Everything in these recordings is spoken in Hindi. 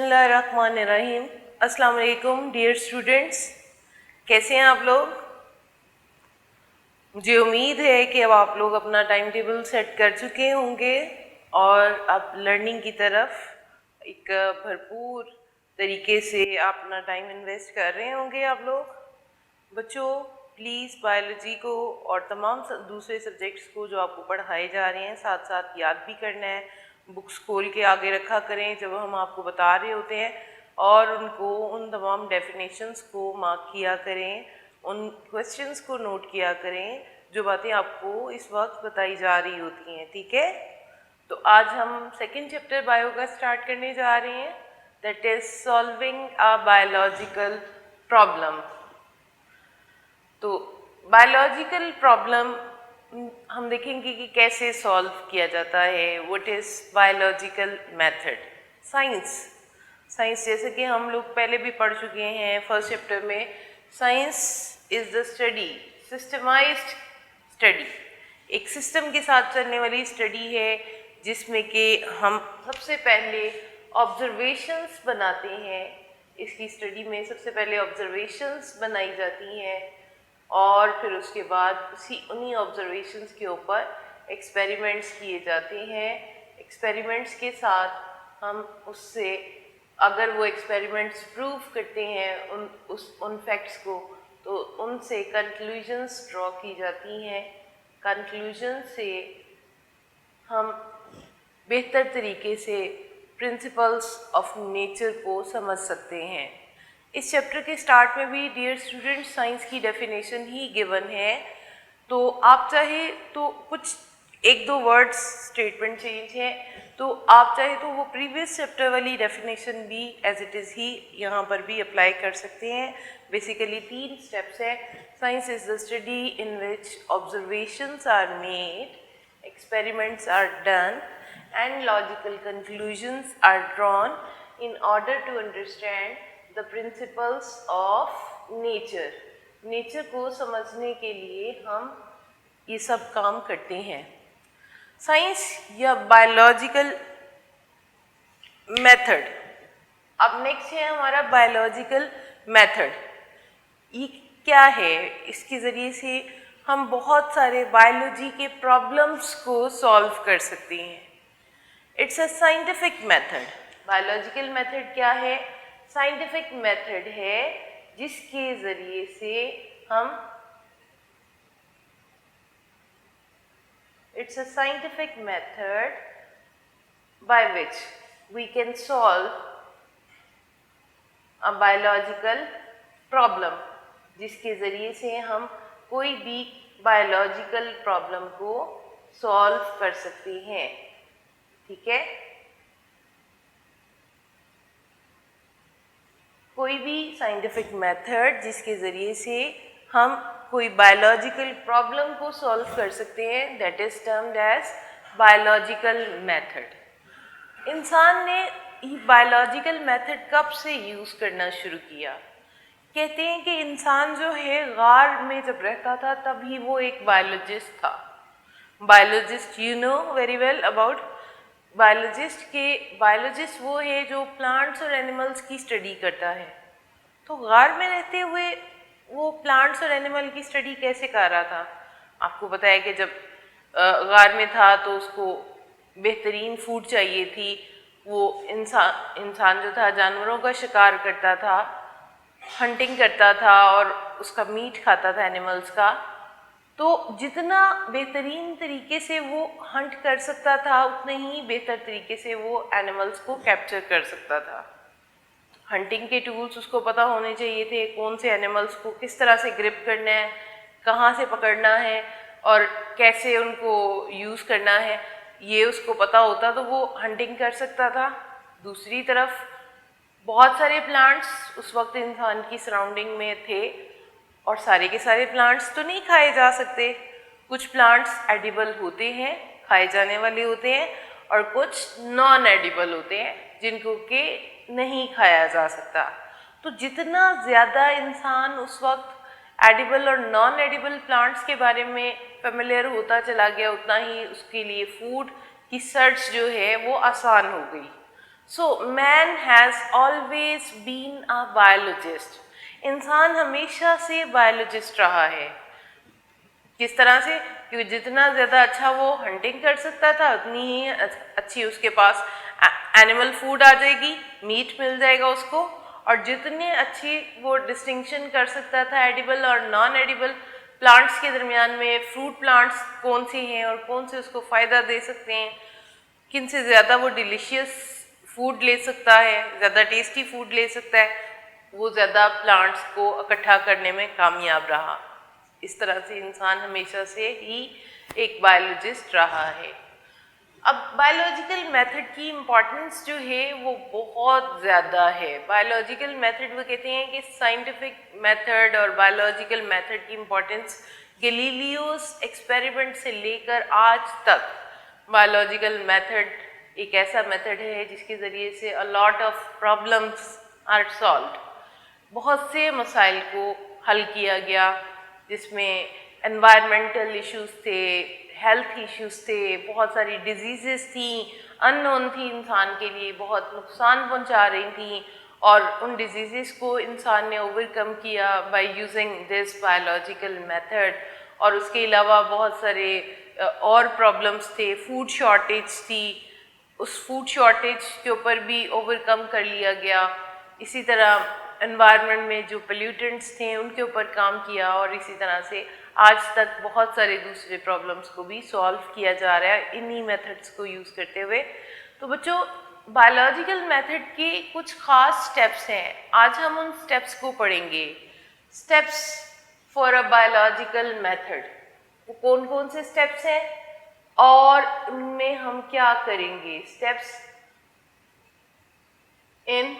बिस्मिल्लाहिर्रहमानिर्रहीम। अस्सलाम वालेकुम डियर स्टूडेंट्स, कैसे हैं आप लोग? मुझे उम्मीद है कि अब आप लोग अपना टाइम टेबल सेट कर चुके होंगे और अब लर्निंग की तरफ एक भरपूर तरीके से आप अपना टाइम इन्वेस्ट कर रहे होंगे। आप लोग बच्चों प्लीज़ बायोलॉजी को और तमाम दूसरे सब्जेक्ट्स को जो आपको पढ़ाए जा रहे हैं साथ साथ याद भी करना है। बुक्स खोल के आगे रखा करें जब हम आपको बता रहे होते हैं और उन तमाम डेफिनेशंस को मार्क किया करें, उन क्वेश्चंस को नोट किया करें जो बातें आपको इस वक्त बताई जा रही होती हैं। ठीक है, तो आज हम सेकेंड चैप्टर बायो का स्टार्ट करने जा रहे हैं, that is solving a biological problem. तो बायोलॉजिकल प्रॉब्लम हम देखेंगे कि कैसे सॉल्व किया जाता है। What is biological method? Science जैसे कि हम लोग पहले भी पढ़ चुके हैं फर्स्ट चैप्टर में, science is the study, systemised study, एक सिस्टम के साथ चलने वाली स्टडी है जिसमें कि हम सबसे पहले ऑब्जर्वेशंस बनाते हैं। इसकी स्टडी में सबसे पहले ऑब्जर्वेशंस बनाई जाती हैं और फिर उसके बाद उन्हीं ऑब्जर्वेशंस के ऊपर एक्सपेरिमेंट्स किए जाते हैं। एक्सपेरिमेंट्स के साथ हम उससे अगर वो एक्सपेरिमेंट्स प्रूव करते हैं उन फैक्ट्स को, तो उनसे कंक्लूजन्स ड्रॉ की जाती हैं। कंक्लूजन से हम बेहतर तरीके से प्रिंसिपल्स ऑफ नेचर को समझ सकते हैं। इस चैप्टर के स्टार्ट में भी डियर स्टूडेंट्स साइंस की डेफिनेशन ही गिवन है, तो आप चाहे तो कुछ एक दो वर्ड्स स्टेटमेंट चेंज है, तो आप चाहे तो वो प्रीवियस चैप्टर वाली डेफिनेशन भी एज इट इज़ ही यहाँ पर भी अप्लाई कर सकते हैं। बेसिकली 3 स्टेप्स है। Science is the study in which observations are made, experiments are done and logical conclusions are drawn in order to understand the principles of nature. Nature को समझने के लिए हम ये सब काम करते हैं। साइंस या बायोलॉजिकल मेथड। अब नेक्स्ट है हमारा बायोलॉजिकल मेथड। ये क्या है? इसके ज़रिए से हम बहुत सारे बायोलॉजी के प्रॉब्लम्स को सॉल्व कर सकते हैं। It's a scientific method. Biological method क्या है? साइंटिफिक मेथड है जिसके ज़रिए से हम it's a scientific method by which we can solve a biological problem, जिसके ज़रिए से हम कोई भी बायोलॉजिकल प्रॉब्लम को सॉल्व कर सकते हैं। ठीक है, कोई भी साइंटिफिक मेथड जिसके ज़रिए से हम कोई बायोलॉजिकल प्रॉब्लम को सॉल्व कर सकते हैं, that is termed as biological method. इंसान ने ये बायोलॉजिकल मेथड कब से यूज़ करना शुरू किया? कहते हैं कि इंसान जो है गार में जब रहता था तब ही वो एक बायोलॉजिस्ट था। Biologist, you know very well about biologist वो है जो प्लांट्स और एनिमल्स की स्टडी करता है। तो गार में रहते हुए वो प्लांट्स और एनिमल की स्टडी कैसे कर रहा था? आपको पता है कि जब गार में था तो उसको बेहतरीन फूड चाहिए थी। वो इंसान जो था जानवरों का शिकार करता था, हंटिंग करता था और उसका मीट खाता था एनिमल्स का। तो जितना बेहतरीन तरीके से वो हंट कर सकता था उतने ही बेहतर तरीके से वो एनिमल्स को कैप्चर कर सकता था। हंटिंग के टूल्स उसको पता होने चाहिए थे, कौन से एनिमल्स को किस तरह से ग्रिप करना है, कहाँ से पकड़ना है और कैसे उनको यूज़ करना है, ये उसको पता होता तो वो हंटिंग कर सकता था। दूसरी तरफ बहुत सारे प्लांट्स उस वक्त इंसान की सराउंडिंग में थे और सारे के सारे प्लांट्स तो नहीं खाए जा सकते। कुछ प्लांट्स एडिबल होते हैं, खाए जाने वाले होते हैं, और कुछ नॉन एडिबल होते हैं जिनको कि नहीं खाया जा सकता। तो जितना ज़्यादा इंसान उस वक्त एडिबल और नॉन एडिबल प्लांट्स के बारे में फेमिलियर होता चला गया, उतना ही उसके लिए फूड की सर्च जो है वो आसान हो गई। So man has always been a biologist. इंसान हमेशा से बायोलॉजिस्ट रहा है। किस तरह से? कि जितना ज़्यादा अच्छा वो हंटिंग कर सकता था उतनी ही अच्छी उसके पास एनिमल फूड आ जाएगी, मीट मिल जाएगा उसको, और जितनी अच्छी वो डिस्टिंक्शन कर सकता था एडिबल और नॉन एडिबल प्लांट्स के दरमियान में, फ्रूट प्लांट्स कौन से हैं और कौन से उसको फ़ायदा दे सकते हैं, किन से ज़्यादा वो डिलीशियस फूड ले सकता है, ज़्यादा टेस्टी फूड ले सकता है, वो ज़्यादा प्लांट्स को इकट्ठा करने में कामयाब रहा। इस तरह से इंसान हमेशा से ही एक बायोलॉजिस्ट रहा है। अब बायोलॉजिकल मेथड की इम्पोर्टेंस जो है वो बहुत ज़्यादा है। बायोलॉजिकल मेथड वो कहते हैं कि साइंटिफिक मेथड और बायोलॉजिकल मेथड की इम्पोर्टेंस गैलीलियोस एक्सपेरिमेंट से लेकर आज तक बायोलॉजिकल मेथड एक ऐसा मेथड है जिसके ज़रिए से a lot of problems are solved. बहुत से मसाइल को हल किया गया, जिसमें एनवायरमेंटल इश्यूज थे, हेल्थ इश्यूज थे, बहुत सारी डिजीज़ेस थी, अननोन थी, इंसान के लिए बहुत नुकसान पहुंचा रही थी, और उन डिजीज़ेस को इंसान ने ओवरकम किया by using this biological method. और उसके अलावा बहुत सारे और प्रॉब्लम्स थे, फूड शॉर्टेज थी, उस फूड शॉर्टेज के ऊपर भी ओवरकम कर लिया गया। इसी तरह एनवायरनमेंट में जो पोल्यूटेंट्स थे उनके ऊपर काम किया, और इसी तरह से आज तक बहुत सारे दूसरे प्रॉब्लम्स को भी सॉल्व किया जा रहा है इन्हीं मेथड्स को यूज़ करते हुए। तो बच्चों, बायोलॉजिकल मेथड के कुछ ख़ास स्टेप्स हैं, आज हम उन स्टेप्स को पढ़ेंगे। Steps for a biological method, वो कौन कौन से स्टेप्स हैं और उनमें हम क्या करेंगे। Steps in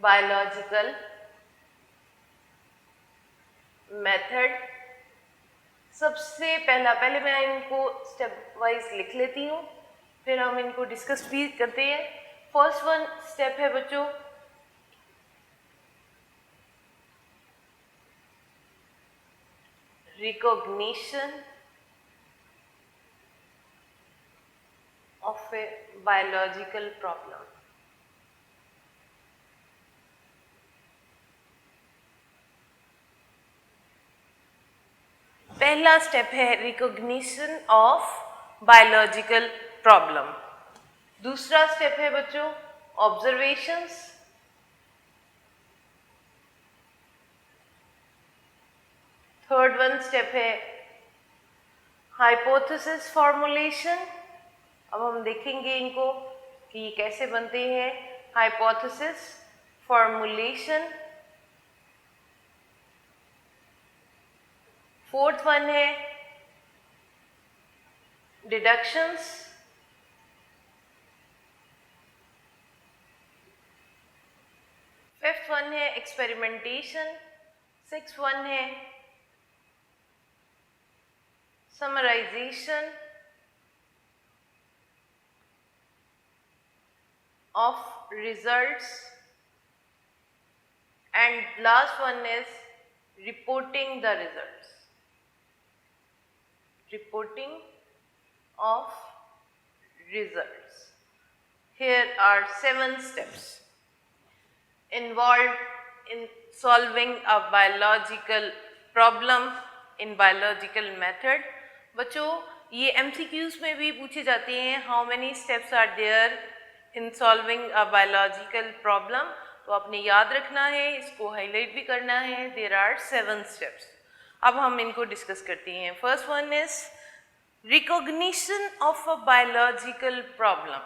biological method. सबसे पहले मैं इनको स्टेप वाइज लिख लेती हूँ, फिर हम इनको डिस्कस भी करते हैं। फर्स्ट वन स्टेप है बच्चों recognition of a biological problem. पहला स्टेप है रिकॉग्निशन ऑफ बायोलॉजिकल प्रॉब्लम। दूसरा स्टेप है बच्चों ऑब्जर्वेशंस। थर्ड वन स्टेप है हाइपोथेसिस फॉर्मुलेशन। अब हम देखेंगे इनको कि ये कैसे बनते हैं। Hypothesis formulation. फोर्थ वन है डिडक्शंस। फिफ्थ वन है एक्सपेरिमेंटेशन। सिक्स्थ वन है summarization of results, and last one is reporting the results. Reporting of results. Here are 7 steps involved in solving a biological problem in biological method. बच्चों, ये MCQs में भी पूछे जाते हैं, how many steps are there in solving a biological problem। तो आपने याद रखना है, इसको हाईलाइट भी करना है। There are 7 steps। अब हम इनको डिस्कस करते हैं। First one is recognition of a biological problem.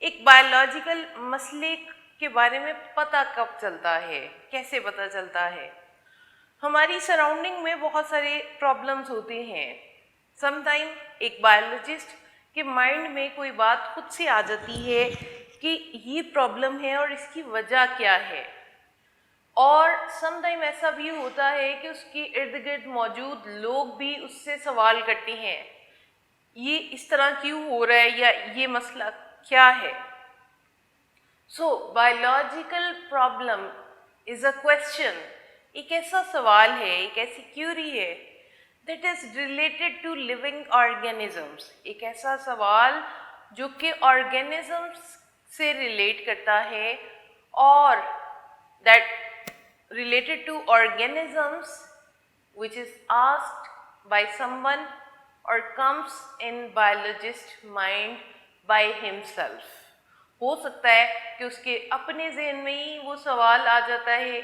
एक बायोलॉजिकल मसले के बारे में पता कब चलता है, कैसे पता चलता है? हमारी सराउंडिंग में बहुत सारे प्रॉब्लम्स होते हैं। समटाइम एक बायोलॉजिस्ट के माइंड में कोई बात खुद से आ जाती है कि ये प्रॉब्लम है और इसकी वजह क्या है, और समटाइम ऐसा भी होता है कि उसके इर्द गिर्द मौजूद लोग भी उससे सवाल करते हैं, ये इस तरह क्यों हो रहा है या ये मसला क्या है। So biological problem is a question, एक ऐसा सवाल है, एक ऐसी क्यूरी है that is related to living organisms। एक ऐसा सवाल जो कि ऑर्गेनिजम्स से रिलेट करता है और that related to organisms which is asked by someone or comes in biologist mind by himself. हो सकता है कि उसके अपने जहन में ही वो सवाल आ जाता है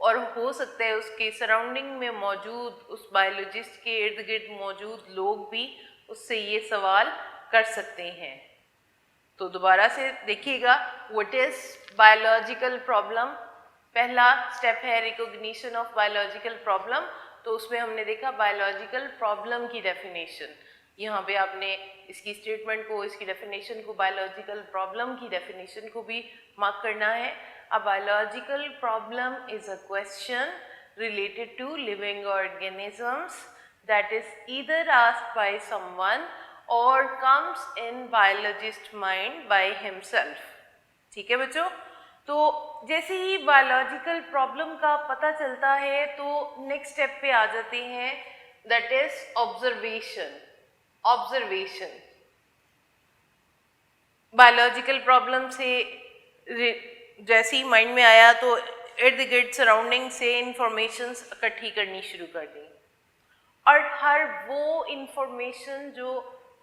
और हो सकता है उसके सराउंडिंग में मौजूद उस बायोलॉजिस्ट के इर्द गिर्द मौजूद लोग भी उससे ये सवाल कर सकते हैं। तो दोबारा से देखिएगा, व्हाट इज बायोलॉजिकल प्रॉब्लम। पहला स्टेप है रिकॉग्निशन ऑफ बायोलॉजिकल प्रॉब्लम। तो उसमें हमने देखा बायोलॉजिकल प्रॉब्लम की डेफिनेशन, यहाँ पे आपने इसकी स्टेटमेंट को, इसकी डेफिनेशन को, बायोलॉजिकल प्रॉब्लम की डेफिनेशन को भी मार्क करना है। A biological problem is a question related to living organisms that is either asked by someone और comes in biologist mind by himself. ठीक है बच्चों, तो जैसे ही बायोलॉजिकल प्रॉब्लम का पता चलता है तो नेक्स्ट स्टेप पे आ जाते हैं, that is observation. Observation biological problem से जैसे ही माइंड में आया तो इर्द गिर्द सराउंडिंग से इंफॉर्मेशंस इकट्ठी करनी शुरू कर दी और हर वो इंफॉर्मेशन जो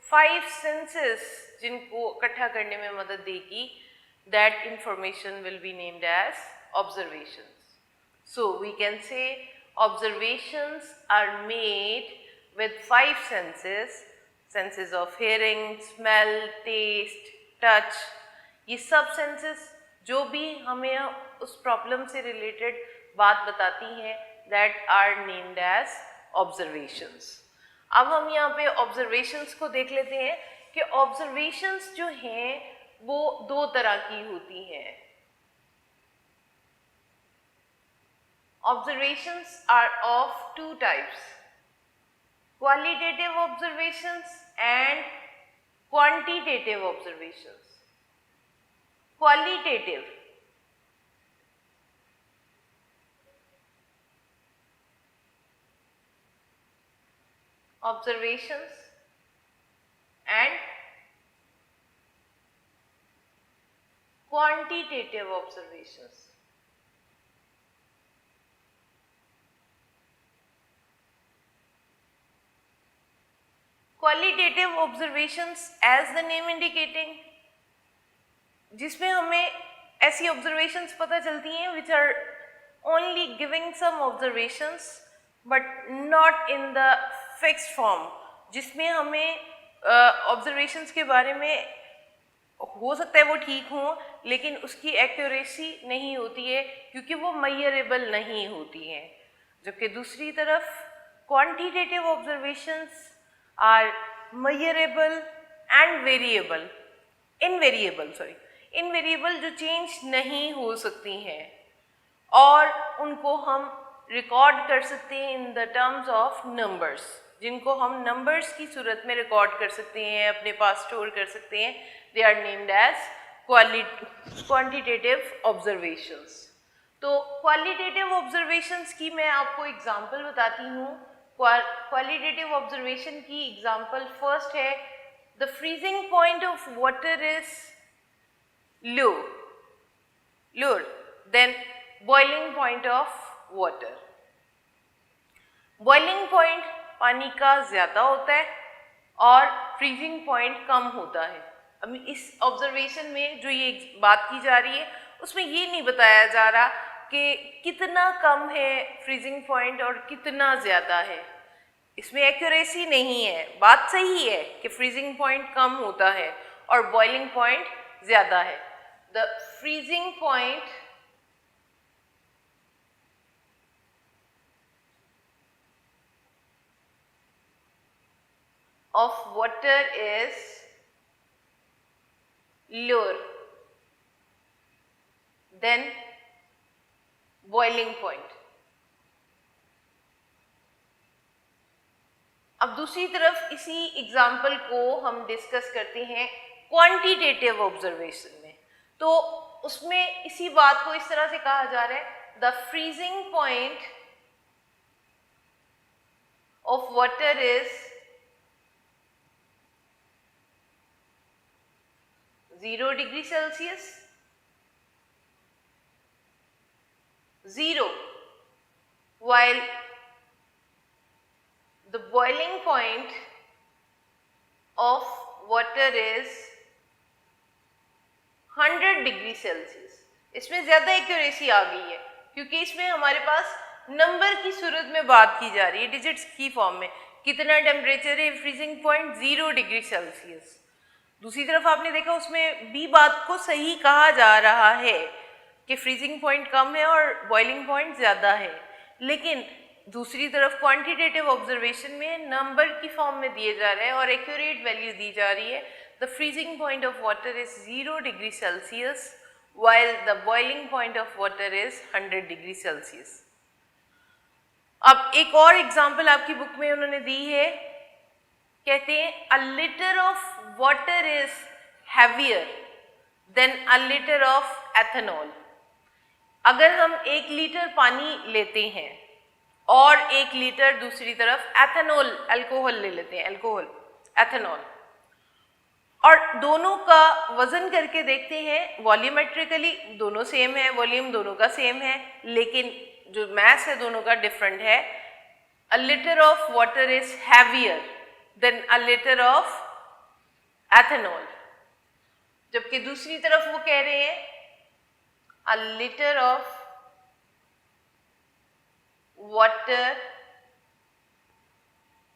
5 सेंसेस जिनको इकट्ठा करने में मदद देगी, that information will be named as observations. So we can say observations are made with 5 senses, senses of hearing, smell, taste, touch. ये सब senses जो भी हमें उस प्रॉब्लम से रिलेटेड बात बताती हैं, that are named as observations. अब हम यहाँ पे observations को देख लेते हैं कि observations जो हैं वो 2 तरह की होती हैं। Observations are of 2 types, qualitative observations and quantitative observations. Qualitative observations and quantitative observations. Qualitative observations as the name indicating, जिसमें हमें ऐसी observations पता चलती हैं which are only giving some observations but not in the fixed form, जिसमें हमें observations के बारे में हो सकता है वो ठीक हो लेकिन उसकी एक्यूरेसी नहीं होती है क्योंकि वो मेजरेबल नहीं होती हैं। जबकि दूसरी तरफ quantitative observations are measurable and variable, invariable जो चेंज नहीं हो सकती हैं और उनको हम रिकॉर्ड कर सकते हैं in the terms of numbers, जिनको हम नंबर्स की सूरत में रिकॉर्ड कर सकते हैं, अपने पास स्टोर कर सकते हैं। They are named as quantitative observations. तो qualitative observations की मैं आपको एग्जाम्पल बताती हूँ। Qualitative observation की एग्जाम्पल फर्स्ट है, the freezing point of water is low, then boiling point of water. Boiling point पानी का ज़्यादा होता है और freezing point कम होता है। अभी इस ऑब्जर्वेशन में जो ये बात की जा रही है उसमें ये नहीं बताया जा रहा कि कितना कम है फ्रीजिंग पॉइंट और कितना ज़्यादा है, इसमें एक्यूरेसी नहीं है। बात सही है कि फ्रीजिंग पॉइंट कम होता है और बॉइलिंग पॉइंट ज़्यादा है। The freezing point of water is lower than boiling point. अब दूसरी तरफ इसी एग्जाम्पल को हम डिस्कस करते हैं क्वांटिटेटिव ऑब्जर्वेशन में। तो उसमें इसी बात को इस तरह से कहा जा रहा है, the freezing point of water is 0 degree Celsius, 0, while the boiling point of water is 100 degree Celsius. इसमें ज़्यादा एक्यूरेसी आ गई है क्योंकि इसमें हमारे पास नंबर की सूरत में बात की जा रही है, डिजिट्स की फॉर्म में। कितना टेम्परेचर है, फ्रीजिंग पॉइंट 0 डिग्री सेल्सियस। दूसरी तरफ आपने देखा उसमें भी बात को सही कहा जा रहा है कि फ्रीजिंग पॉइंट कम है और बॉइलिंग पॉइंट ज़्यादा है, लेकिन दूसरी तरफ क्वांटिटेटिव ऑब्जर्वेशन में नंबर की फॉर्म में दिए जा रहे हैं और एक्यूरेट वैल्यू दी जा रही है। The freezing point of water is 0 degree Celsius while the boiling point of water is 100 degree Celsius. अब एक और एग्जाम्पल आपकी बुक में उन्होंने दी है, कहते हैं a liter of water is heavier than a liter of ethanol। अगर हम 1 लीटर पानी लेते हैं और 1 लीटर दूसरी तरफ एथेनॉल, अल्कोहल ले लेते हैं, अल्कोहल, एथेनॉल, और दोनों का वजन करके देखते हैं, वॉल्यूमेट्रिकली दोनों सेम है, वॉल्यूम दोनों का सेम है, लेकिन जो मैस है दोनों का डिफरेंट है। A litre of water is heavier than a litre of ethanol, जबकि दूसरी तरफ वो कह रहे हैं a litre of water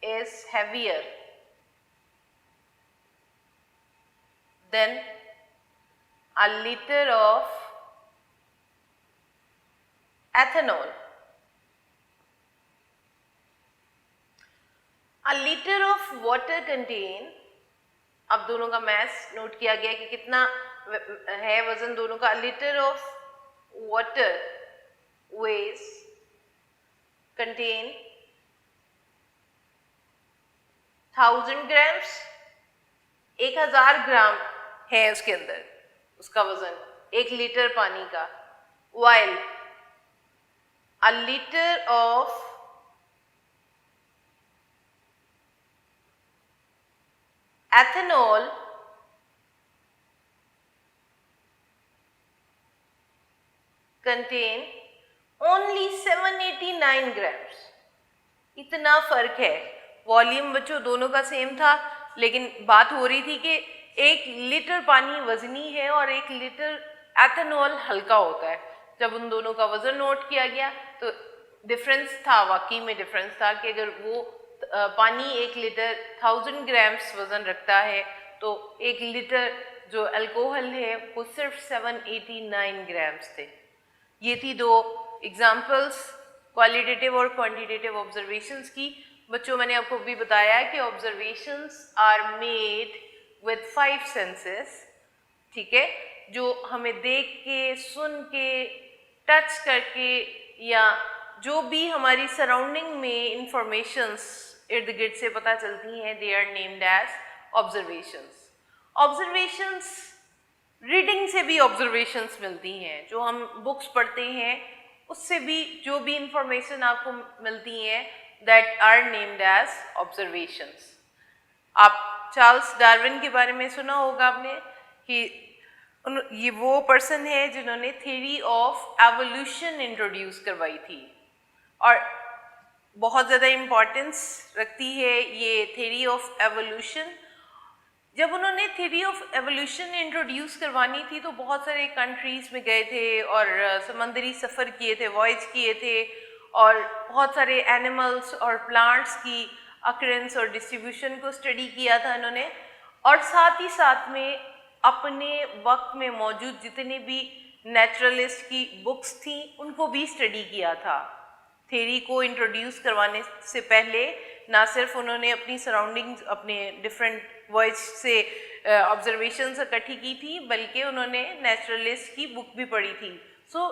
is heavier then a liter of ethanol। A liter of water contain, अब दोनों का मैस नोट किया गया कि कितना है वजन दोनों का। A liter of water weighs, contain 1000 grams, 1000 ग्राम है उसके अंदर, उसका वजन 1 लीटर पानी का। while a liter of ethanol contain only 789 grams। इतना फर्क है। वॉल्यूम बच्चों दोनों का सेम था, लेकिन बात हो रही थी कि 1 लीटर पानी वजनी है और 1 लीटर एथेनॉल हल्का होता है। जब उन दोनों का वजन नोट किया गया तो डिफरेंस था, वाकई में डिफरेंस था कि अगर वो पानी 1 लीटर 1000 ग्राम्स वजन रखता है तो 1 लीटर जो अल्कोहल है वो सिर्फ 789 ग्राम्स थे। ये थी 2 एग्जाम्पल्स क्वालिटेटिव और क्वांटिटेटिव ऑब्जर्वेशंस की। बच्चों मैंने आपको भी बताया कि observations are made with 5 senses, ठीक है, जो हमें देख के, सुन के, टच करके या जो भी हमारी सराउंडिंग में इंफॉर्मेशंस इर्द गिर्द से पता चलती हैं, they are named as observations. Observations reading से भी ऑब्जर्वेशंस मिलती हैं, जो हम बुक्स पढ़ते हैं उससे भी जो भी इंफॉर्मेशन आपको मिलती हैं that are named as observations। आप चार्ल्स डार्विन के बारे में सुना होगा आपने कि ये वो पर्सन है जिन्होंने थ्योरी ऑफ एवोल्यूशन इंट्रोड्यूस करवाई थी और बहुत ज़्यादा इम्पोर्टेंस रखती है ये थ्योरी ऑफ एवोल्यूशन। जब उन्होंने थ्योरी ऑफ एवोल्यूशन इंट्रोड्यूस करवानी थी तो बहुत सारे कंट्रीज़ में गए थे और समंदरी सफ़र किए थे, वॉयज किए थे और बहुत सारे एनिमल्स और प्लांट्स की अकरेंस और डिस्ट्रीब्यूशन को स्टडी किया था इन्होंने, और साथ ही साथ में अपने वक्त में मौजूद जितने भी नेचुरलिस्ट की बुक्स थी उनको भी स्टडी किया था। थ्योरी को इंट्रोड्यूस करवाने से पहले ना सिर्फ उन्होंने अपनी सराउंडिंग्स, अपने डिफरेंट वॉइस से ऑब्जर्वेशंस इकट्ठी की थी, बल्कि उन्होंने नेचुरलिस्ट की बुक भी पढ़ी थी। So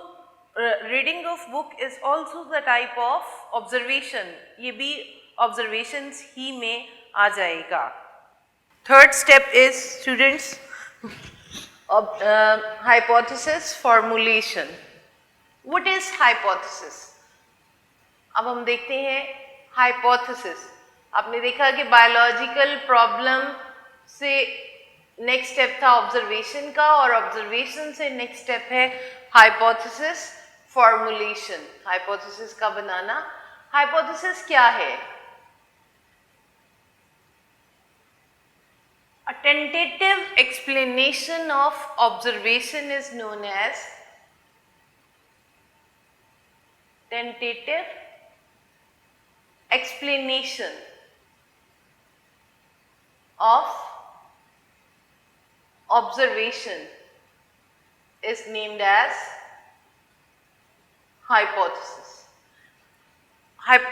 reading of book is also the type of observation, ये भी ऑब्जर्वेशंस ही में आ जाएगा। Third step is students hypothesis formulation. What is hypothesis? अब हम देखते हैं हाइपोथेसिस। आपने देखा कि बायोलॉजिकल प्रॉब्लम से नेक्स्ट स्टेप था ऑब्जर्वेशन का, और ऑब्जर्वेशन से नेक्स्ट स्टेप है हाइपोथेसिस फॉर्मुलेशन, हाइपोथेसिस का बनाना। हाइपोथेसिस क्या है? A tentative explanation of observation is known as tentative explanation of observation is named as hypothesis।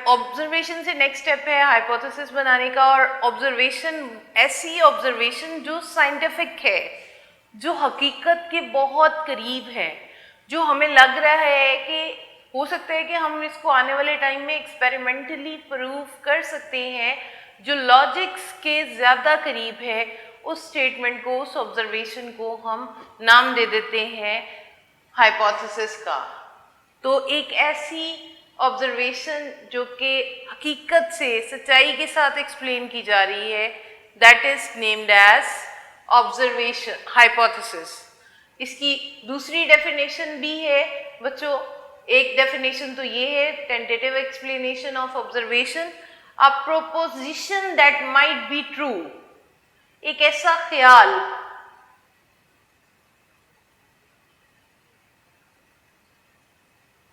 Observation से नेक्स्ट स्टेप है हाइपोथेसिस बनाने का, और ऑब्जर्वेशन ऐसी ऑब्जर्वेशन जो साइंटिफिक है, जो हकीकत के बहुत करीब है, जो हमें लग रहा है कि हो सकता है कि हम इसको आने वाले टाइम में एक्सपेरिमेंटली प्रूव कर सकते हैं, जो लॉजिक्स के ज़्यादा करीब है, उस स्टेटमेंट को, उस ऑब्जर्वेशन को हम नाम दे देते हैं हाइपोथेसिस का। तो एक ऐसी ऑब्जर्वेशन जो कि हकीकत से, सच्चाई के साथ एक्सप्लेन की जा रही है, that is named as observation hypothesis. इसकी दूसरी डेफिनेशन भी है बच्चों। एक डेफिनेशन तो ये है, tentative explanation of observation, a proposition that might be true, एक ऐसा ख्याल,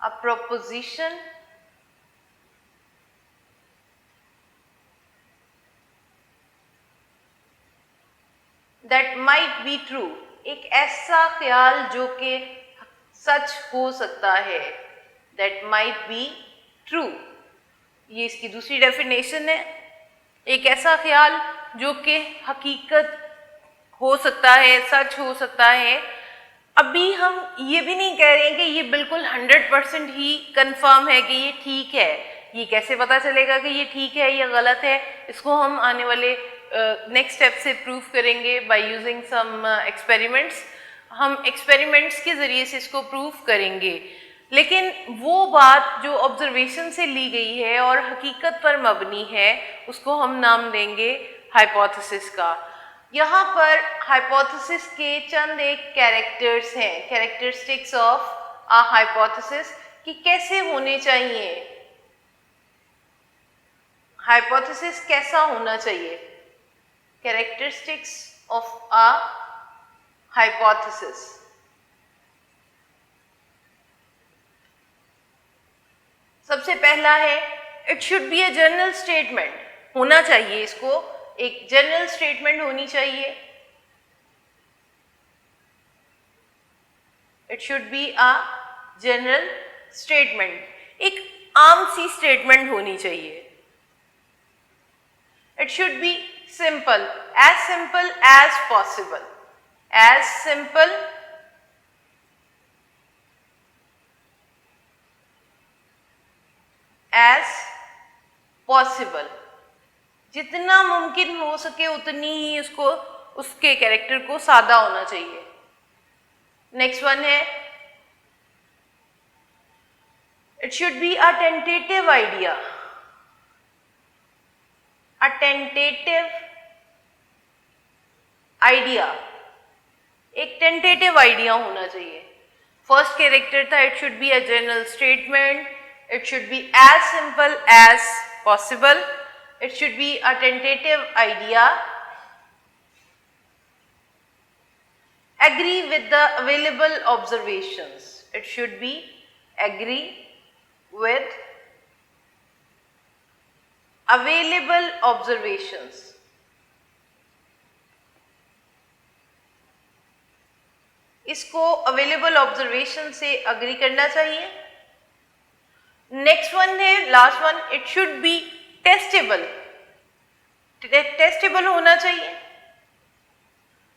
a proposition that might be true, एक ऐसा ख्याल जो कि सच हो सकता है, that might be true, ये इसकी दूसरी डेफिनेशन है। एक ऐसा ख्याल जो कि हकीकत हो सकता है, सच हो सकता है। अभी हम ये भी नहीं कह रहे हैं कि ये बिल्कुल 100% ही कंफर्म है कि ये ठीक है। ये कैसे पता चलेगा कि ये ठीक है या गलत है? इसको हम आने वाले नेक्स्ट स्टेप से प्रूव करेंगे बाय यूजिंग सम एक्सपेरिमेंट्स। हम एक्सपेरिमेंट्स के ज़रिए से इसको प्रूव करेंगे। लेकिन वो बात जो ऑब्जर्वेशन से ली गई है और हकीकत पर मबनी है, उसको हम नाम देंगे हाइपोथेसिस का। यहाँ पर हाइपोथेसिस के चंद एक कैरेक्टर्स हैं, कैरेक्टरिस्टिक्स ऑफ अ हाइपोथेसिस, कि कैसे होने चाहिए, हाइपोथेसिस कैसा होना चाहिए। Characteristics of a hypothesis. सबसे पहला है, it should be a general statement, होना चाहिए, इसको एक जनरल स्टेटमेंट होनी चाहिए। It should be a general statement, एक आम सी स्टेटमेंट होनी चाहिए। It should be simple as possible, as simple as possible, जितना मुमकिन हो सके उतनी ही उसको, उसके कैरेक्टर को सादा होना चाहिए। नेक्स्ट वन है, it should be a tentative idea, a tentative idea, एक टेंटेटिव आइडिया होना चाहिए। फर्स्ट कैरेक्टर था, it should be a general statement, it should be as simple as possible, it should be a tentative idea, agree with the available observations, it should be agree with available observations, इसको अवेलेबल ऑब्जर्वेशन से अग्री करना चाहिए। नेक्स्ट वन है, last one, it should B testable, testable होना चाहिए,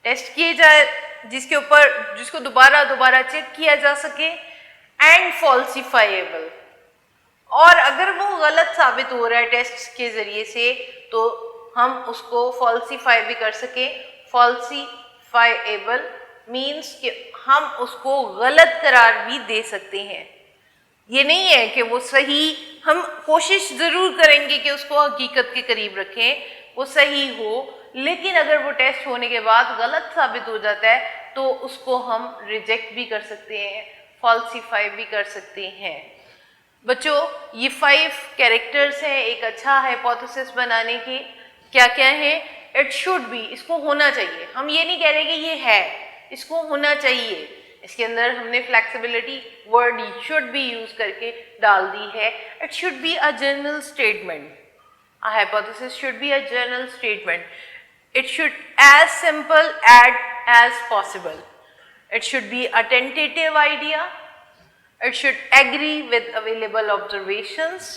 टेस्ट किए जाए, जिसके ऊपर, जिसको दोबारा चेक किया जा सके, एंड फॉल्सिफाइएबल, और अगर वो गलत साबित हो रहा है टेस्ट के जरिए से, तो हम उसको फॉल्सिफाई भी कर सके। फॉल्सिफाइएबल मीन्स कि हम उसको गलत करार भी दे सकते हैं। ये नहीं है कि वो सही हम कोशिश ज़रूर करेंगे कि उसको हकीकत के करीब रखें, वो सही हो, लेकिन अगर वो टेस्ट होने के बाद गलत साबित हो जाता है तो उसको हम रिजेक्ट भी कर सकते हैं, फॉल्सिफाई भी कर सकते हैं। बच्चों, ये 5 कैरेक्टर्स हैं एक अच्छा हाइपोथेसिस बनाने के। क्या क्या है? इट शुड बी, इसको होना चाहिए। हम ये नहीं कह रहे कि ये है, इसको होना चाहिए। इसके अंदर हमने flexibility word should be use करके डाल दी है। It should be a general statement, a hypothesis should be a general statement. It should as simple as possible. It should be a tentative idea. It should agree with available observations.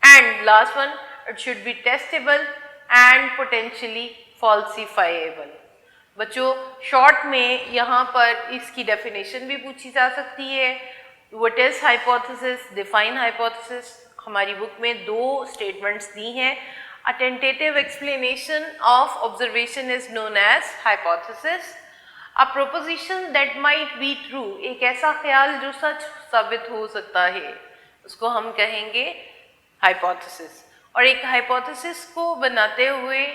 And last one, it should be testable and potentially falsifiable. बच्चों, शॉर्ट में यहाँ पर इसकी डेफिनेशन भी पूछी जा सकती है। What is hypothesis? Define hypothesis. हमारी बुक में 2 स्टेटमेंट्स दी हैं। A tentative explanation of observation is known as hypothesis. A proposition that might be true, एक ऐसा ख्याल जो सच साबित हो सकता है, उसको हम कहेंगे हाइपोथेसिस। और एक हाइपोथेसिस को बनाते हुए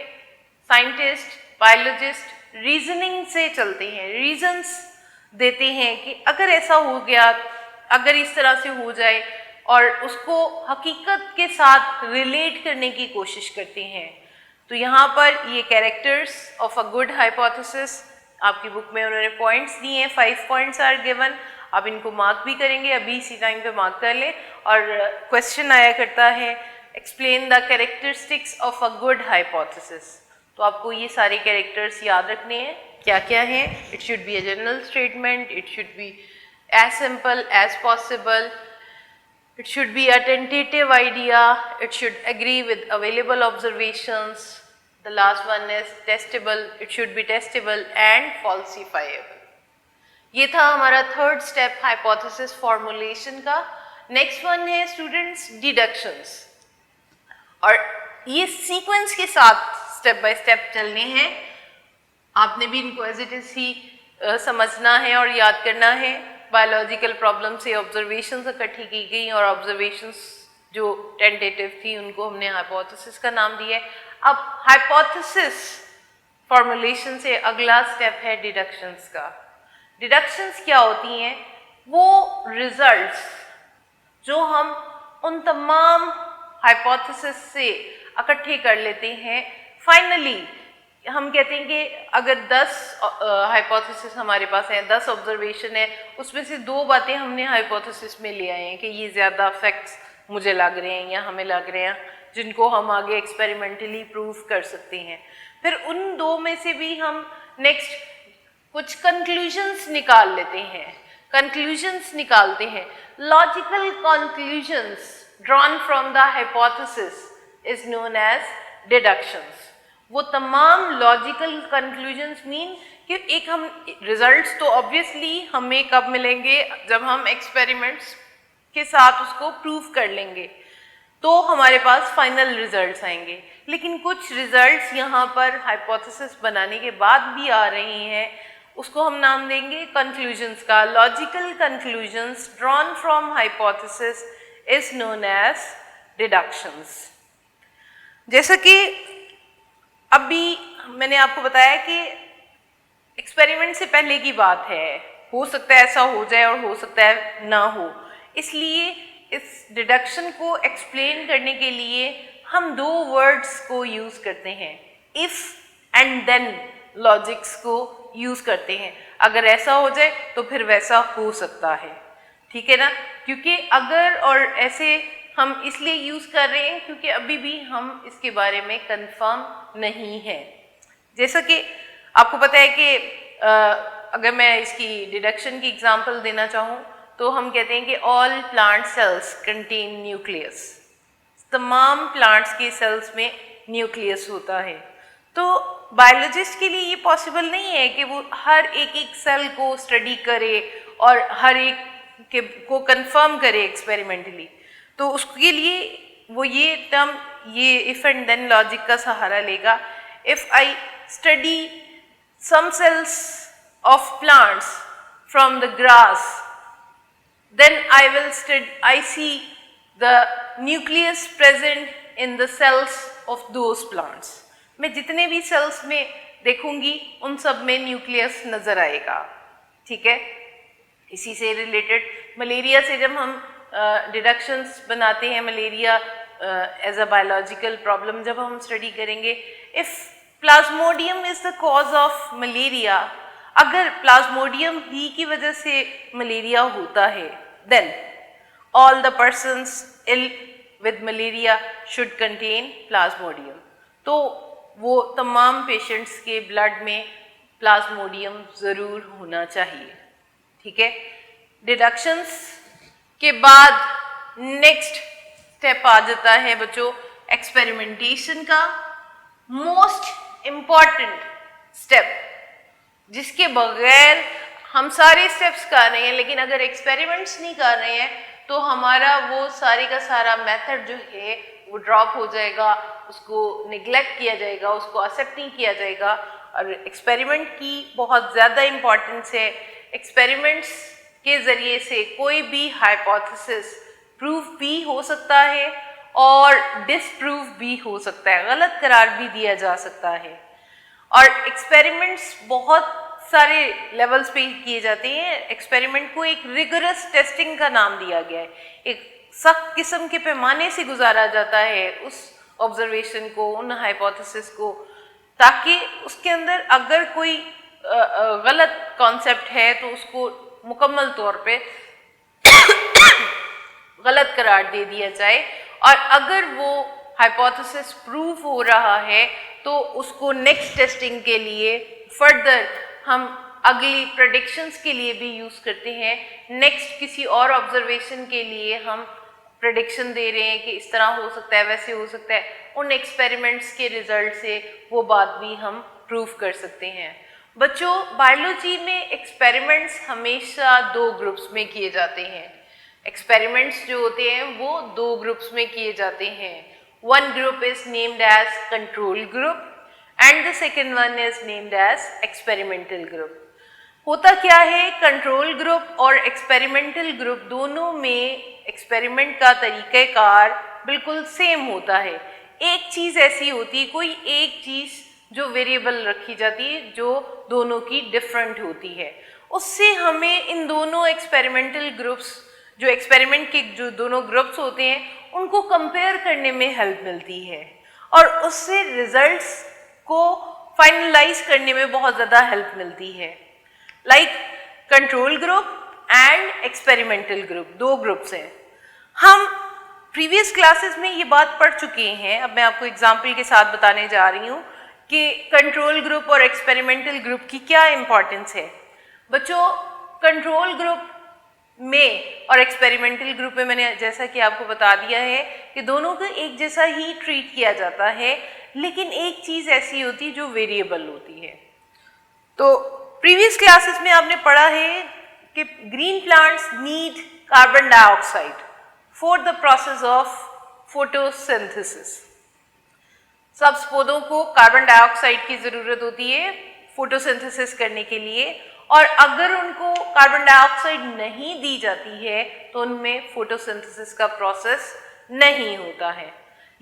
साइंटिस्ट, बायोलॉजिस्ट रीजनिंग से चलते हैं, रीजंस देते हैं कि अगर ऐसा हो गया, अगर इस तरह से हो जाए, और उसको हकीकत के साथ रिलेट करने की कोशिश करते हैं। तो यहाँ पर ये characters of a good hypothesis, आपकी बुक में उन्होंने पॉइंट्स दिए हैं, 5 पॉइंट्स आर गिवन। आप इनको मार्क भी करेंगे, अभी इसी टाइम पे मार्क कर लें। और क्वेश्चन आया करता है explain the characteristics of a good hypothesis. तो आपको ये सारे कैरेक्टर्स याद रखने हैं। क्या क्या हैं? It should be a general statement, it should be as simple as possible, it should be a tentative idea, it should agree with available observations, the last one is testable, it should be testable and falsifiable. ये था हमारा 3rd स्टेप हाइपोथेसिस फॉर्मुलेशन का। नेक्स्ट वन है स्टूडेंट्स डिडक्शंस, और ये सीक्वेंस के साथ स्टेप बाय स्टेप चलने हैं। आपने भी इनको एज इट इज ही समझना है और याद करना है। बायोलॉजिकल प्रॉब्लम से ऑब्जर्वेशंस इकट्ठी की गई और ऑब्जर्वेशंस जो टेंटेटिव थी उनको हमने हाइपोथेसिस का नाम दिया है। अब हाइपोथेसिस फॉर्मुलेशन से अगला स्टेप है डिडक्शंस का। डिडक्शंस क्या होती हैं? वो रिजल्ट्स जो हम उन तमाम हाइपोथेसिस से इकट्ठे कर लेते हैं। फाइनली हम कहते हैं कि अगर 10 हाइपोथेसिस हमारे पास हैं, 10 ऑब्जर्वेशन है, उसमें से 2 बातें हमने हाइपोथेसिस में ले आए हैं कि ये ज़्यादा फैक्ट्स मुझे लग रहे हैं या हमें लग रहे हैं, जिनको हम आगे एक्सपेरिमेंटली प्रूव कर सकते हैं। फिर उन 2 में से भी हम नेक्स्ट कुछ कंक्लूजन्स निकाल लेते हैं, कंक्लूजन्स निकालते हैं। Logical conclusions drawn from the hypothesis is known as deductions. वो तमाम लॉजिकल कंक्लूजन्स मीन कि एक हम रिजल्ट्स तो ऑब्वियसली हमें कब मिलेंगे? जब हम एक्सपेरिमेंट्स के साथ उसको प्रूव कर लेंगे तो हमारे पास फाइनल रिजल्ट्स आएंगे। लेकिन कुछ रिजल्ट्स यहाँ पर हाइपोथेसिस बनाने के बाद भी आ रहे हैं, उसको हम नाम देंगे कंक्लूजन्स का। Logical conclusions drawn from hypothesis is known as deductions. जैसा कि अभी मैंने आपको बताया कि एक्सपेरिमेंट से पहले की बात है, हो सकता है ऐसा हो जाए और हो सकता है ना हो, इसलिए इस डिडक्शन को एक्सप्लेन करने के लिए हम 2 वर्ड्स को यूज़ करते हैं, इफ़ एंड देन लॉजिक्स को यूज़ करते हैं। अगर ऐसा हो जाए तो फिर वैसा हो सकता है, ठीक है ना? क्योंकि अगर और ऐसे हम इसलिए यूज़ कर रहे हैं क्योंकि अभी भी हम इसके बारे में कंफर्म नहीं है। जैसा कि आपको पता है कि अगर मैं इसकी डिडक्शन की एग्जांपल देना चाहूँ तो हम कहते हैं कि all plant cells contain nucleus. तमाम प्लांट्स के सेल्स में न्यूक्लियस होता है। तो बायोलॉजिस्ट के लिए ये पॉसिबल नहीं है कि वो हर एक सेल को स्टडी करे और हर एक को कंफर्म करे एक्सपेरिमेंटली। तो उसके लिए वो ये टर्म, ये इफ एंड देन लॉजिक का सहारा लेगा। If I study some cells of plants from the grass, then I see the nucleus present in the cells of those plants. मैं जितने भी सेल्स में देखूंगी उन सब में न्यूक्लियस नजर आएगा, ठीक है। इसी से रिलेटेड मलेरिया से जब हम डिडक्शंस बनाते हैं, malaria as a biological problem जब हम स्टडी करेंगे, if plasmodium is the cause of malaria, अगर प्लाज्मोडियम ही की वजह से मलेरिया होता है, then all the persons ill with malaria should contain plasmodium. तो वो तमाम पेशेंट्स के ब्लड में प्लाज्मोडियम ज़रूर होना चाहिए, ठीक है। डिडक्शंस के बाद नेक्स्ट स्टेप आ जाता है बच्चों एक्सपेरिमेंटेशन का, मोस्ट इम्पॉर्टेंट स्टेप, जिसके बगैर हम सारे स्टेप्स कर रहे हैं लेकिन अगर एक्सपेरिमेंट्स नहीं कर रहे हैं तो हमारा वो सारे का सारा मेथड जो है वो ड्रॉप हो जाएगा, उसको निगलेक्ट किया जाएगा, उसको एक्सेप्ट नहीं किया जाएगा। और एक्सपेरिमेंट की बहुत ज़्यादा इम्पॉर्टेंस है। एक्सपेरिमेंट्स के ज़रिए से कोई भी हाइपोथेसिस प्रूव भी हो सकता है और डिसप्रूव भी हो सकता है, गलत करार भी दिया जा सकता है। और एक्सपेरिमेंट्स बहुत सारे लेवल्स पे किए जाते हैं। एक्सपेरिमेंट को एक रिगरस टेस्टिंग का नाम दिया गया है, एक सख्त किस्म के पैमाने से गुजारा जाता है उस ऑब्जर्वेशन को, उन हाइपोथेसिस को, ताकि उसके अंदर अगर कोई गलत कॉन्सेप्ट है तो उसको मुकम्मल तौर पे गलत करार दे दिया जाए, और अगर वो हाइपोथेसिस प्रूव हो रहा है तो उसको नेक्स्ट टेस्टिंग के लिए फर्दर हम अगली प्रेडिक्शंस के लिए भी यूज़ करते हैं। नेक्स्ट किसी और ऑब्जर्वेशन के लिए हम प्रेडिक्शन दे रहे हैं कि इस तरह हो सकता है, वैसे हो सकता है, उन एक्सपेरिमेंट्स के रिजल्ट से वो बात भी हम प्रूव कर सकते हैं। बच्चों, बायोलॉजी में एक्सपेरिमेंट्स हमेशा दो ग्रुप्स में किए जाते हैं। एक्सपेरिमेंट्स जो होते हैं वो दो ग्रुप्स में किए जाते हैं। One group is named as control group and the second one is named as experimental group. होता क्या है, कंट्रोल ग्रुप और एक्सपेरिमेंटल ग्रुप दोनों में एक्सपेरिमेंट का तरीक़ेकार बिल्कुल सेम होता है। एक चीज़ ऐसी होती है, कोई एक चीज़ जो वेरिएबल रखी जाती है जो दोनों की डिफरेंट होती है, उससे हमें इन दोनों एक्सपेरिमेंटल ग्रुप्स, जो एक्सपेरिमेंट के जो दोनों ग्रुप्स होते हैं, उनको कंपेयर करने में हेल्प मिलती है और उससे रिजल्ट्स को फाइनलाइज करने में बहुत ज़्यादा हेल्प मिलती है। Like control group and experimental group, दो ग्रुप्स हैं। हम प्रीवियस क्लासेस में ये बात पढ़ चुके हैं, अब मैं आपको एग्जाम्पल के साथ बताने जा रही हूँ कि कंट्रोल ग्रुप और एक्सपेरिमेंटल ग्रुप की क्या इंपॉर्टेंस है। बच्चों, कंट्रोल ग्रुप में और एक्सपेरिमेंटल ग्रुप में मैंने जैसा कि आपको बता दिया है कि दोनों को एक जैसा ही ट्रीट किया जाता है, लेकिन एक चीज़ ऐसी होती है जो वेरिएबल होती है। तो प्रीवियस क्लासेस में आपने पढ़ा है कि green plants need carbon dioxide for the process of photosynthesis. सब पौधों को कार्बन डाइऑक्साइड की ज़रूरत होती है फोटोसिंथेसिस करने के लिए, और अगर उनको कार्बन डाइऑक्साइड नहीं दी जाती है तो उनमें फोटोसिंथेसिस का प्रोसेस नहीं होता है।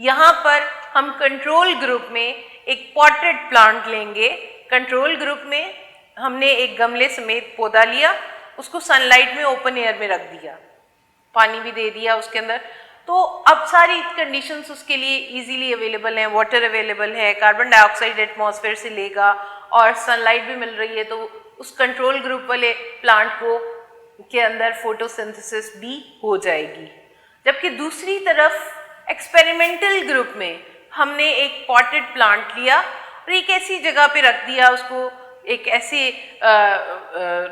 यहाँ पर हम कंट्रोल ग्रुप में एक पॉटेड प्लांट लेंगे। कंट्रोल ग्रुप में हमने एक गमले समेत पौधा लिया, उसको सनलाइट में ओपन एयर में रख दिया, पानी भी दे दिया उसके अंदर, तो अब सारी कंडीशंस उसके लिए इजीली अवेलेबल हैं, वाटर अवेलेबल है, कार्बन डाइऑक्साइड एटमॉस्फेयर से लेगा और सनलाइट भी मिल रही है, तो उस कंट्रोल ग्रुप वाले प्लांट को के अंदर फोटोसिंथेसिस भी हो जाएगी। जबकि दूसरी तरफ एक्सपेरिमेंटल ग्रुप में हमने एक पॉटेड प्लांट लिया और एक ऐसी जगह पे रख दिया, उसको एक ऐसे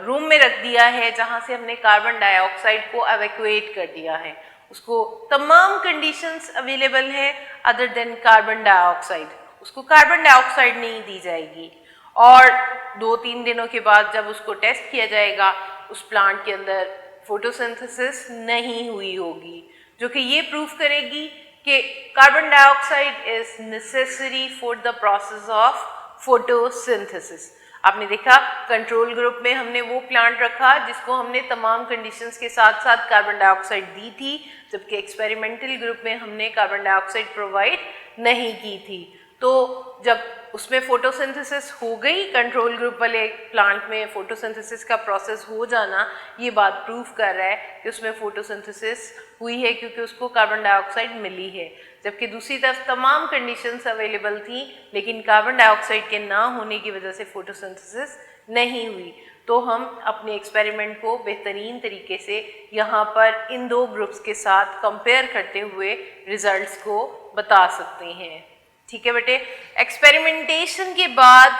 रूम में रख दिया है जहाँ से हमने कार्बन डाइऑक्साइड को एवैक्यूएट कर दिया है, उसको तमाम कंडीशंस अवेलेबल है अदर देन कार्बन डाइऑक्साइड, उसको कार्बन डाइऑक्साइड नहीं दी जाएगी। और 2-3 दिनों के बाद जब उसको टेस्ट किया जाएगा, उस प्लांट के अंदर फोटोसिंथेसिस नहीं हुई होगी, जो कि ये प्रूफ करेगी कि carbon dioxide is necessary for the process of photosynthesis. आपने देखा कंट्रोल ग्रुप में हमने वो प्लांट रखा जिसको हमने तमाम कंडीशंस के साथ साथ कार्बन डाइऑक्साइड दी थी, जबकि एक्सपेरिमेंटल ग्रुप में हमने कार्बन डाइऑक्साइड प्रोवाइड नहीं की थी। तो जब उसमें फोटोसिंथेसिस हो गई, कंट्रोल ग्रुप वाले प्लांट में फोटोसिंथेसिस का प्रोसेस हो जाना ये बात प्रूव कर रहा है कि उसमें फोटोसिंथेसिस हुई है क्योंकि उसको कार्बन डाइऑक्साइड मिली है। जबकि दूसरी तरफ तमाम कंडीशंस अवेलेबल थी लेकिन कार्बन डाइऑक्साइड के ना होने की वजह से फोटोसिंथेसिस नहीं हुई। तो हम अपने एक्सपेरिमेंट को बेहतरीन तरीके से यहाँ पर इन दो ग्रुप्स के साथ कंपेयर करते हुए रिजल्ट्स को बता सकते हैं। ठीक है बेटे, एक्सपेरिमेंटेशन के बाद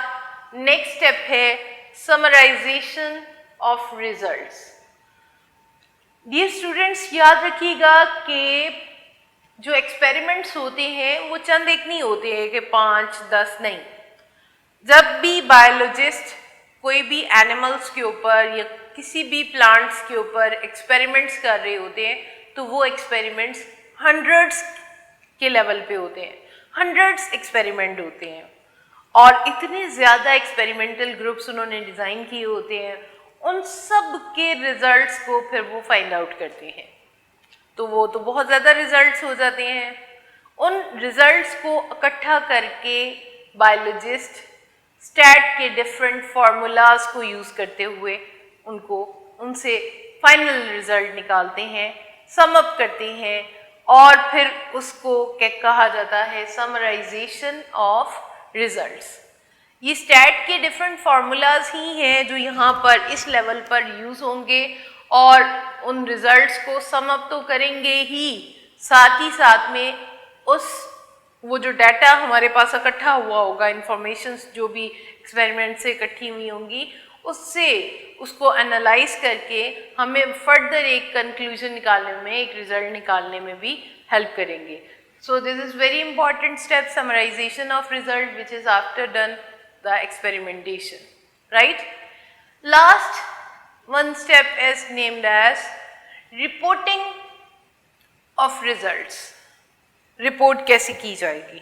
नेक्स्ट स्टेप है summarization of results. Dear students, याद रखिएगा कि जो एक्सपेरिमेंट्स होते हैं वो चंद एक नहीं होते हैं कि 5-10 नहीं। जब भी बायोलॉजिस्ट कोई भी एनिमल्स के ऊपर या किसी भी प्लांट्स के ऊपर एक्सपेरिमेंट्स कर रहे होते हैं तो वो एक्सपेरिमेंट्स हंड्रेड्स के लेवल पे होते हैं, हंड्रेड्स एक्सपेरिमेंट होते हैं और इतने ज़्यादा एक्सपेरिमेंटल ग्रुप्स उन्होंने डिज़ाइन किए होते हैं, उन सब के रिजल्ट्स को फिर वो फाइंड आउट करते हैं। तो वो तो बहुत ज़्यादा रिजल्ट्स हो जाते हैं। उन रिजल्ट्स को इकट्ठा करके बायोलॉजिस्ट स्टैट के डिफरेंट फार्मूलाज को यूज़ करते हुए उनसे फाइनल रिजल्ट निकालते हैं, सम अप करते हैं और फिर उसको क्या कहा जाता है, समराइजेशन ऑफ रिजल्ट्स। ये स्टैट के डिफरेंट फार्मूलाज ही हैं जो यहाँ पर इस लेवल पर यूज़ होंगे और उन रिजल्ट्स को सम अप तो करेंगे ही साथ में वो जो डाटा हमारे पास इकट्ठा हुआ होगा, इंफॉर्मेशंस जो भी एक्सपेरिमेंट से इकट्ठी हुई होंगी, उससे उसको एनालाइज करके हमें फर्दर एक कंक्लूजन निकालने में, एक रिजल्ट निकालने में भी हेल्प करेंगे। So this is very important step, summarization of result, which is after done the experimentation, right. Last one step is named as reporting of results। Report कैसे की जाएगी?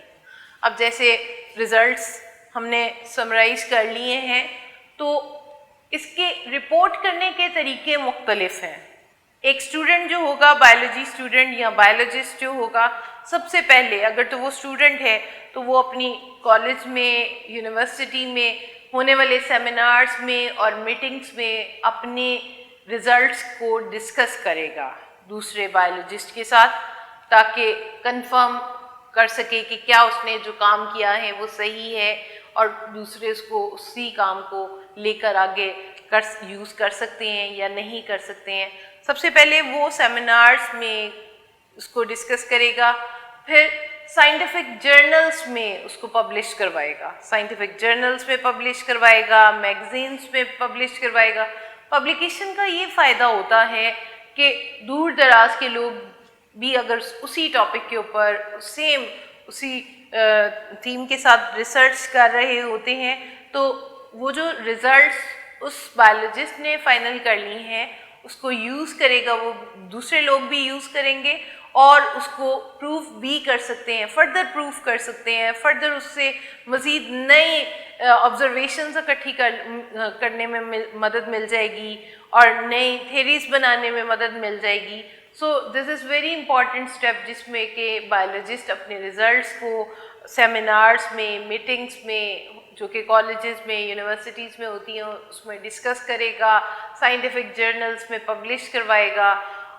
अब जैसे रिजल्ट्स हमने समराइज कर लिए हैं तो इसके रिपोर्ट करने के तरीके मुख्तलिफ हैं। एक स्टूडेंट जो होगा, बायोलॉजी स्टूडेंट या बायोलॉजिस्ट जो होगा, सबसे पहले अगर तो वो स्टूडेंट है तो वो अपनी कॉलेज में, यूनिवर्सिटी में होने वाले सेमिनार्स में और मीटिंग्स में अपने रिजल्ट्स को डिस्कस करेगा दूसरे बायोलॉजिस्ट के साथ, ताकि कंफर्म कर सके कि क्या उसने जो काम किया है वो सही है और दूसरे उसको उसी काम को लेकर आगे यूज़ कर सकते हैं या नहीं कर सकते हैं। सबसे पहले वो सेमिनार्स में उसको डिस्कस करेगा, फिर साइंटिफिक जर्नल्स में उसको पब्लिश करवाएगा, साइंटिफिक जर्नल्स में पब्लिश करवाएगा, मैगजीन्स में पब्लिश करवाएगा। पब्लिकेशन का ये फ़ायदा होता है कि दूर दराज के लोग भी अगर उसी टॉपिक के ऊपर उसी थीम के साथ रिसर्च कर रहे होते हैं तो वो जो रिजल्ट्स उस बायोलॉजिस्ट ने फाइनल कर ली हैं उसको यूज़ करेगा, वो दूसरे लोग भी यूज़ करेंगे और उसको प्रूफ भी कर सकते हैं, फर्दर प्रूफ कर सकते हैं, फर्दर उससे मज़ीद नए ऑब्जर्वेशंस इकट्ठी करने में मदद मिल जाएगी और नई थेरीज बनाने में मदद मिल जाएगी। सो this is very important step जिसमें कि बायोलॉजिस्ट अपने रिजल्ट्स को सेमिनार्स में, मीटिंग्स में जो कि कॉलेजेस में, यूनिवर्सिटीज़ में होती हैं उसमें डिस्कस करेगा, साइंटिफिक जर्नल्स में पब्लिश करवाएगा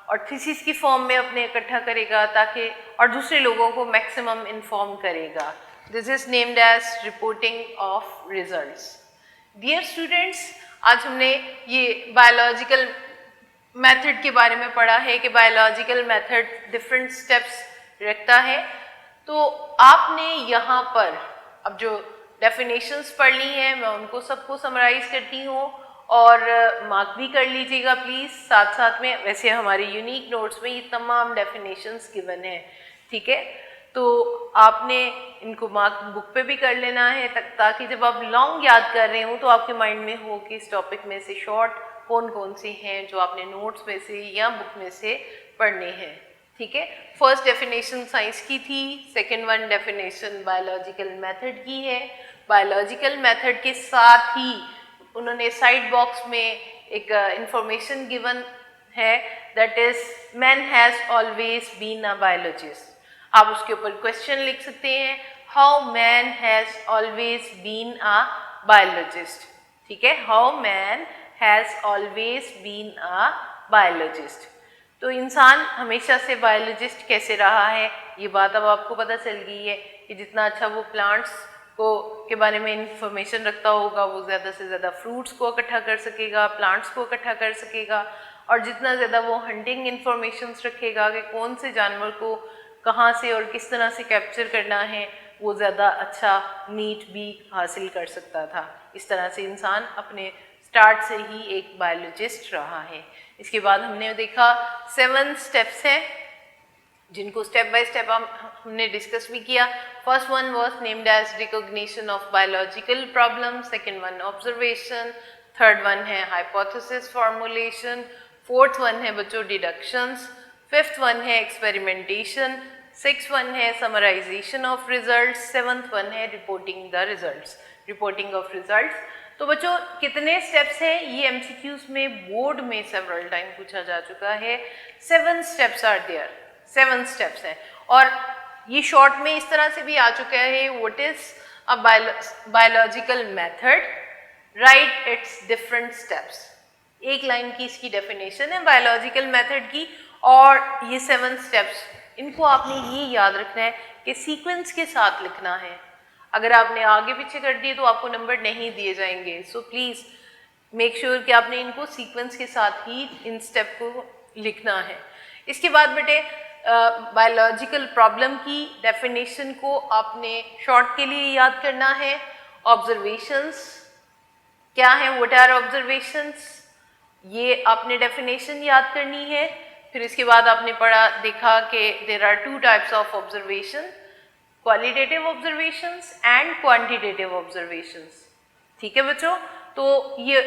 और थीसिस की फॉर्म में अपने इकट्ठा करेगा ताकि और दूसरे लोगों को मैक्सिमम इन्फॉर्म करेगा। This is named as reporting of results. Dear students, आज हमने ये बायोलॉजिकल मेथड के बारे में पढ़ा है कि बायोलॉजिकल मेथड डिफरेंट स्टेप्स रखता है। तो आपने यहाँ पर अब जो डेफिनेशंस पढ़ ली हैं मैं उनको सबको समराइज़ करती हूँ और मार्क भी कर लीजिएगा प्लीज़ साथ साथ में। वैसे हमारे यूनिक नोट्स में ये तमाम डेफिनेशंस गिवन हैं, ठीक है, तो आपने इनको मार्क बुक पे भी कर लेना है ताकि जब आप लॉन्ग याद कर रहे हो तो आपके माइंड में हो कि इस टॉपिक में से शॉर्ट कौन कौन से हैं जो आपने नोट्स में से या बुक में से पढ़ने हैं, ठीक है। फर्स्ट डेफिनेशन साइंस की थी, second one definition biological method की है, बायोलॉजिकल मेथड के साथ ही उन्होंने साइड बॉक्स में एक इंफॉर्मेशन गिवन है, that is man has always been a biologist. आप उसके ऊपर क्वेश्चन लिख सकते हैं, how man has always been a biologist. ठीक है, how man has always been a biologist. तो इंसान हमेशा से बायोलॉजिस्ट कैसे रहा है, ये बात अब आपको पता चल गई है कि जितना अच्छा वो प्लांट्स को के बारे में इंफॉर्मेशन रखता होगा, वो ज़्यादा से ज़्यादा फ्रूट्स को इकट्ठा कर सकेगा, प्लांट्स को इकट्ठा कर सकेगा, और जितना ज़्यादा वो हंटिंग इंफॉर्मेशंस रखेगा कि कौन से जानवर को कहाँ से और किस तरह से कैप्चर करना है, वो ज़्यादा अच्छा मीट भी हासिल कर सकता था। इस तरह से इंसान अपने स्टार्ट से ही एक बायोलॉजिस्ट रहा है। इसके बाद हमने देखा 7 स्टेप्स हैं जिनको स्टेप बाय स्टेप हमने डिस्कस भी किया। First one was named as recognition of biological problem, second one observation, third one है हाइपोथेसिस फॉर्मुलेशन, फोर्थ वन है बच्चों डिडक्शंस, फिफ्थ वन है एक्सपेरिमेंटेशन, सिक्स वन है summarization of results, seventh one है reporting the results, reporting of results. तो बच्चों कितने स्टेप्स हैं, ये एमसीक्यूज में बोर्ड में सेवरल टाइम पूछा जा चुका है। 7 स्टेप्स आर देयर, 7 स्टेप्स हैं, और ये शॉर्ट में इस तरह से भी आ चुका है, what is a biological method, right it's different steps. एक लाइन की इसकी डेफिनेशन है बायोलॉजिकल मेथड की, और ये 7 स्टेप्स, इनको आपने ये याद रखना है कि सीक्वेंस के साथ लिखना है। अगर आपने आगे पीछे कर दिए तो आपको नंबर नहीं दिए जाएंगे। सो प्लीज़ मेक श्योर कि आपने इनको सीक्वेंस के साथ ही इन स्टेप को लिखना है। इसके बाद बेटे बायोलॉजिकल प्रॉब्लम की डेफिनेशन को आपने शॉर्ट के लिए याद करना है। ऑब्जर्वेशंस क्या है, व्हाट आर ऑब्जर्वेशंस, ये आपने डेफिनेशन याद करनी है। फिर इसके बाद आपने पढ़ा देखा कि there are 2 types of observation, qualitative observations and quantitative observations. ठीक है बच्चों, तो ये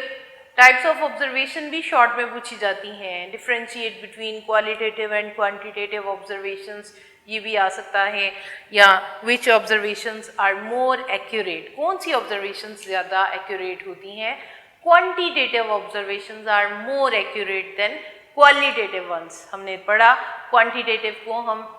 टाइप्स ऑफ ऑब्जर्वेशन भी शॉर्ट में पूछी जाती हैं। Differentiate between qualitative and quantitative observations, ये भी आ सकता है, या which observations are more accurate, कौन सी ऑब्जर्वेशंस ज़्यादा एक्यूरेट होती हैं। Quantitative observations are more accurate than qualitative ones. हमने पढ़ा क्वांटिटेटिव को हम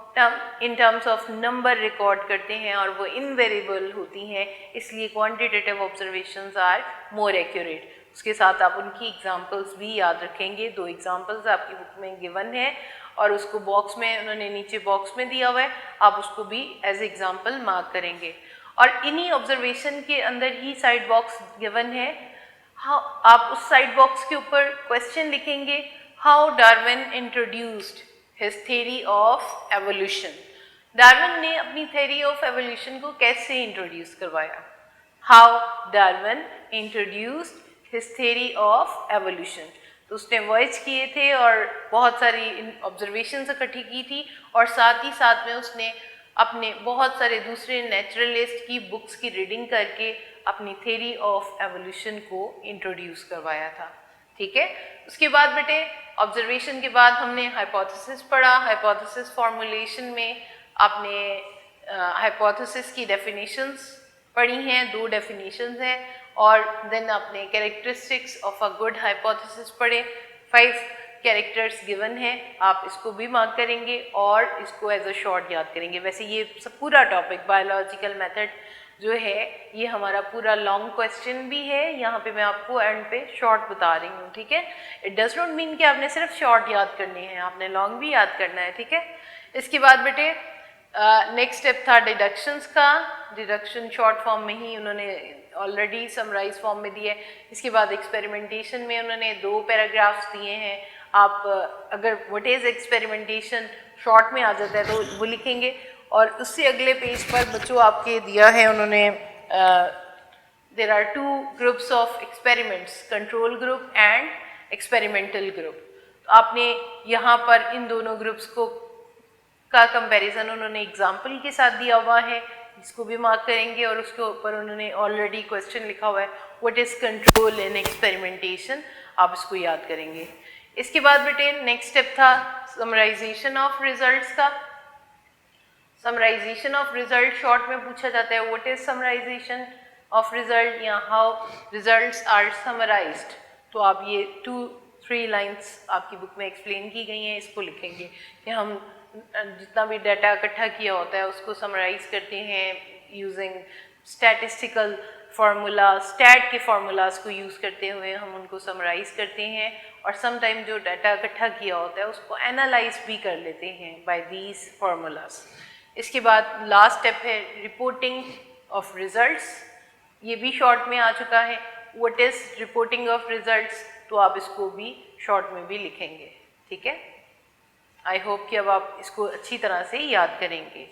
in terms of number record करते हैं और वो इनवेरिएबल होती हैं, इसलिए quantitative observations are more accurate. उसके साथ आप उनकी एग्जांपल्स भी याद रखेंगे। 2 एग्जांपल्स आपकी बुक में गिवन है और उसको बॉक्स में उन्होंने नीचे बॉक्स में दिया हुआ है, आप उसको भी एज एग्जांपल मार्क करेंगे। और इन्हीं ऑब्जर्वेशन के अंदर ही साइड बॉक्स गिवन है। हाँ, आप उस साइड बॉक्स के ऊपर क्वेश्चन लिखेंगे, how Darwin introduced his theory of evolution। Darwin ने अपनी theory of evolution को कैसे इंट्रोड्यूस करवाया। How Darwin introduced his theory of evolution। तो उसने वॉयज किए थे और बहुत सारी ऑब्जर्वेशंस इकट्ठी की थी, और साथ ही साथ में उसने अपने बहुत सारे दूसरे नेचुरलिस्ट की बुक्स की रीडिंग करके अपनी theory of evolution को इंट्रोड्यूस करवाया था। ठीक है, उसके बाद बेटे ऑब्जर्वेशन के बाद हमने हाइपोथेसिस पढ़ा। हाइपोथेसिस फॉर्मुलेशन में आपने हाइपोथेसिस की डेफिनेशंस पढ़ी हैं, 2 डेफिनेशंस हैं, और देन आपने characteristics of a good hypothesis पढ़े। 5 कैरेक्टर्स गिवन है, आप इसको भी मार्क करेंगे और इसको एज अ शॉर्ट याद करेंगे। वैसे ये सब पूरा टॉपिक बायोलॉजिकल मेथड जो है ये हमारा पूरा लॉन्ग क्वेश्चन भी है, यहाँ पे मैं आपको एंड पे शॉर्ट बता रही हूँ। ठीक है, इट डज नॉट मीन कि आपने सिर्फ शॉर्ट याद करनी है, आपने लॉन्ग भी याद करना है। ठीक है, इसके बाद बेटे नेक्स्ट स्टेप था डिडक्शंस का। डिडक्शन शॉर्ट फॉर्म में ही उन्होंने ऑलरेडी समराइज फॉर्म में दिया है। इसके बाद एक्सपेरिमेंटेशन में उन्होंने 2 पैराग्राफ्स दिए हैं। आप अगर व्हाट इज एक्सपेरिमेंटेशन शॉर्ट में आ जाता है तो वो लिखेंगे, और उससे अगले पेज पर बच्चों आपके दिया है उन्होंने there are 2 groups of experiments, control group and experimental group. तो आपने यहाँ पर इन दोनों ग्रुप्स को का कंपैरिजन उन्होंने एग्जाम्पल के साथ दिया हुआ है, इसको भी मार्क करेंगे, और उसके ऊपर उन्होंने ऑलरेडी क्वेश्चन लिखा हुआ है what is control in experimentation, आप इसको याद करेंगे। इसके बाद बेटे नेक्स्ट स्टेप था समराइजेशन ऑफ रिजल्ट्स का। समराइजेशन ऑफ रिजल्ट शॉर्ट में पूछा जाता है, what is summarization. Of result या हाउ रिजल्ट्स आर समराइज्ड, तो आप ये 2-3 लाइंस आपकी बुक में एक्सप्लेन की गई हैं, इसको लिखेंगे कि हम जितना भी डाटा इकट्ठा किया होता है उसको समराइज करते हैं यूजिंग स्टैटिस्टिकल फार्मूला, स्टैट के फार्मूलाज को यूज़ करते हुए हम उनको समराइज करते हैं, और सम टाइम जो डाटा इकट्ठा किया होता है उसको एनालाइज भी कर लेते हैं बाय दीज फार्मूलाज। इसके बाद लास्ट स्टेप है रिपोर्टिंग ऑफ रिजल्ट्स, ये भी शॉर्ट में आ चुका है। What is reporting of results, तो आप इसको भी शॉर्ट में भी लिखेंगे, ठीक है। आई होप कि अब आप इसको अच्छी तरह से याद करेंगे।